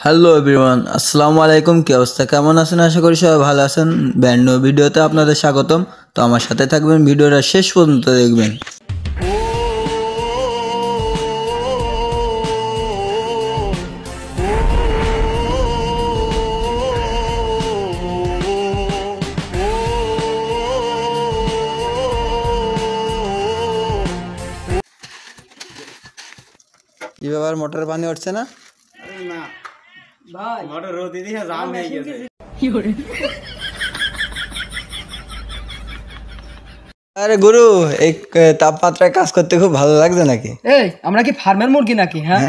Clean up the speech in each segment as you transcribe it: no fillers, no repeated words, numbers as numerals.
Hello everyone, আসসালামু আলাইকুম। কি অবস্থা, কেমন আছেন? আশা করি সবাই ভালো আছেন। ব্যান্ড নিউ ভিডিওতে আপনাদের স্বাগতম। তো আমার সাথে থাকবেন, ভিডিওটা শেষ পর্যন্ত দেখবেন। কি ব্যাপার, মোটর পানি উঠছে না? না ভাই, মোটর রোদি দিয়ে জাম হয়ে গেছে। আরে গুরু, এই তাপমাত্রায় কাজ করতে খুব ভালো লাগছে নাকি? এই আমরা কি ফার্মের মুরগি নাকি? হ্যাঁ,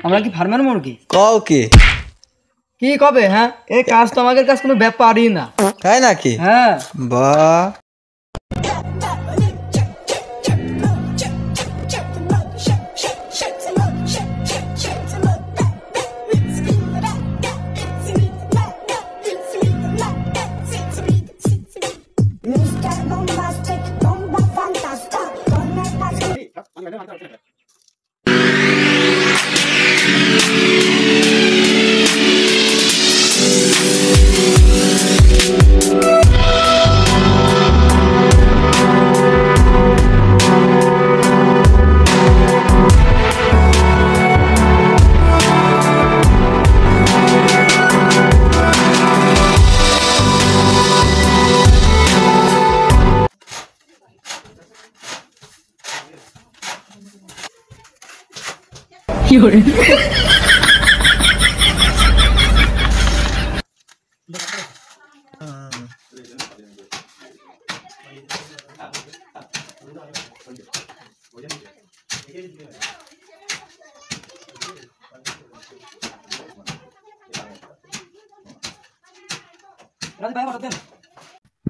আমরা কি ফার্মের মুরগি? কও কি কি কবে? হ্যাঁ, এই কাজ তো আমাদের কাছে কোনো ব্যাপারই না। তাই নাকি? হ্যাঁ, বাহ,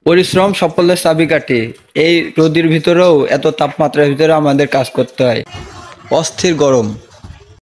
পরিশ্রম সাফল্যের চাবিকাঠি। এই রোদের ভিতরেও, এত তাপমাত্রার ভিতরে আমাদের কাজ করতে হয়। অস্থির গরম,